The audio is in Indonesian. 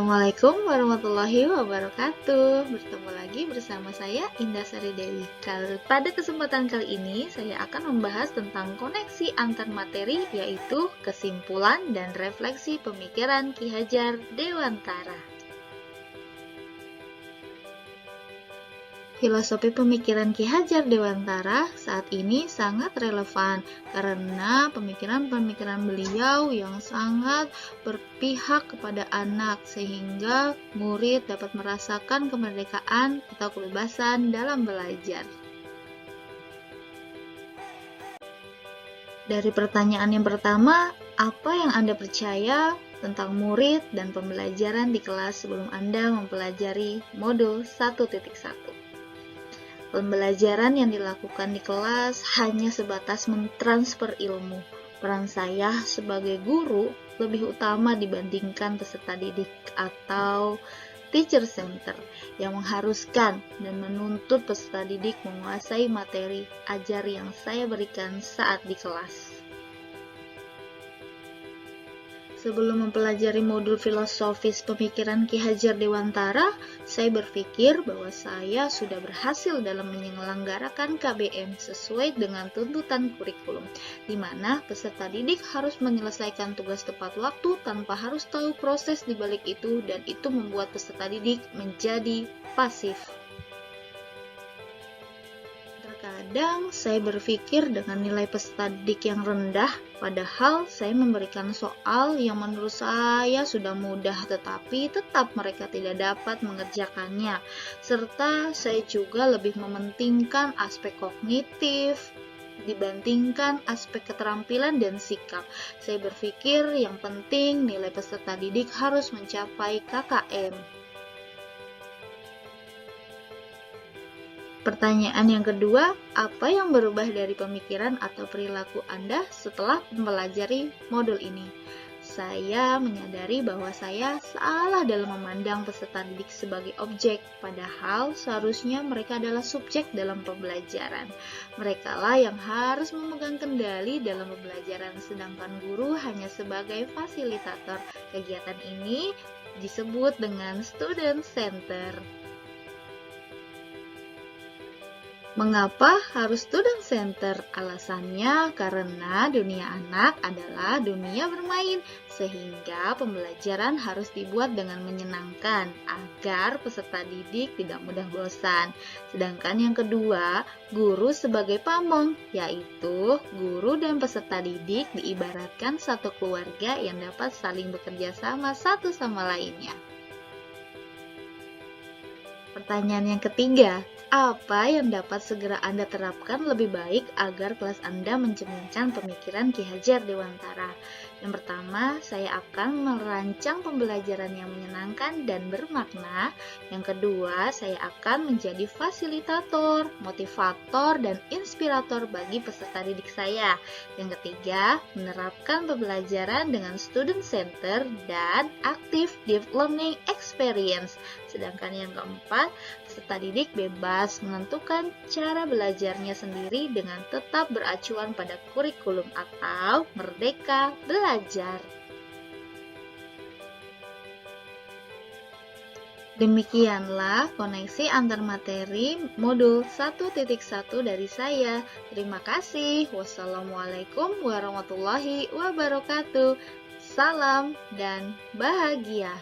Assalamualaikum warahmatullahi wabarakatuh. Bertemu lagi bersama saya Indah Sari Dewi. Pada kesempatan kali ini saya akan membahas tentang koneksi antar materi, yaitu kesimpulan dan refleksi pemikiran Ki Hajar Dewantara. Filosofi pemikiran Ki Hajar Dewantara saat ini sangat relevan karena pemikiran-pemikiran beliau yang sangat berpihak kepada anak sehingga murid dapat merasakan kemerdekaan atau kebebasan dalam belajar. Dari pertanyaan yang pertama, apa yang Anda percaya tentang murid dan pembelajaran di kelas sebelum Anda mempelajari modul 1.1? Pembelajaran yang dilakukan di kelas hanya sebatas mentransfer ilmu. Peran saya sebagai guru lebih utama dibandingkan peserta didik atau teacher center yang mengharuskan dan menuntut peserta didik menguasai materi ajar yang saya berikan saat di kelas. Sebelum mempelajari modul filosofis pemikiran Ki Hajar Dewantara, saya berpikir bahwa saya sudah berhasil dalam menyelenggarakan KBM sesuai dengan tuntutan kurikulum, di mana peserta didik harus menyelesaikan tugas tepat waktu tanpa harus tahu proses di balik itu, dan itu membuat peserta didik menjadi pasif. Terkadang saya berpikir dengan nilai peserta didik yang rendah, padahal saya memberikan soal yang menurut saya sudah mudah tetapi tetap mereka tidak dapat mengerjakannya. Serta saya juga lebih mementingkan aspek kognitif dibandingkan aspek keterampilan dan sikap. Saya berpikir yang penting nilai peserta didik harus mencapai KKM. Pertanyaan yang kedua, apa yang berubah dari pemikiran atau perilaku Anda setelah mempelajari modul ini? Saya menyadari bahwa saya salah dalam memandang peserta didik sebagai objek, padahal seharusnya mereka adalah subjek dalam pembelajaran. Merekalah yang harus memegang kendali dalam pembelajaran, sedangkan guru hanya sebagai fasilitator. Kegiatan ini disebut dengan student center. Mengapa harus student center? Alasannya karena dunia anak adalah dunia bermain, sehingga pembelajaran harus dibuat dengan menyenangkan agar peserta didik tidak mudah bosan. Sedangkan yang kedua, guru sebagai pamong, yaitu guru dan peserta didik diibaratkan satu keluarga yang dapat saling bekerja sama satu sama lainnya. Pertanyaan yang ketiga, apa yang dapat segera Anda terapkan lebih baik agar kelas Anda mencerminkan pemikiran Ki Hajar Dewantara? Yang pertama, saya akan merancang pembelajaran yang menyenangkan dan bermakna. Yang kedua, saya akan menjadi fasilitator, motivator, dan inspirator bagi peserta didik saya. Yang ketiga, menerapkan pembelajaran dengan student center dan active deep learning experience. Sedangkan yang keempat, peserta didik bebas menentukan cara belajarnya sendiri dengan tetap beracuan pada kurikulum atau merdeka belajar. Demikianlah koneksi antar materi modul 1.1 dari saya. Terima kasih. Wassalamualaikum warahmatullahi wabarakatuh. Salam dan bahagia.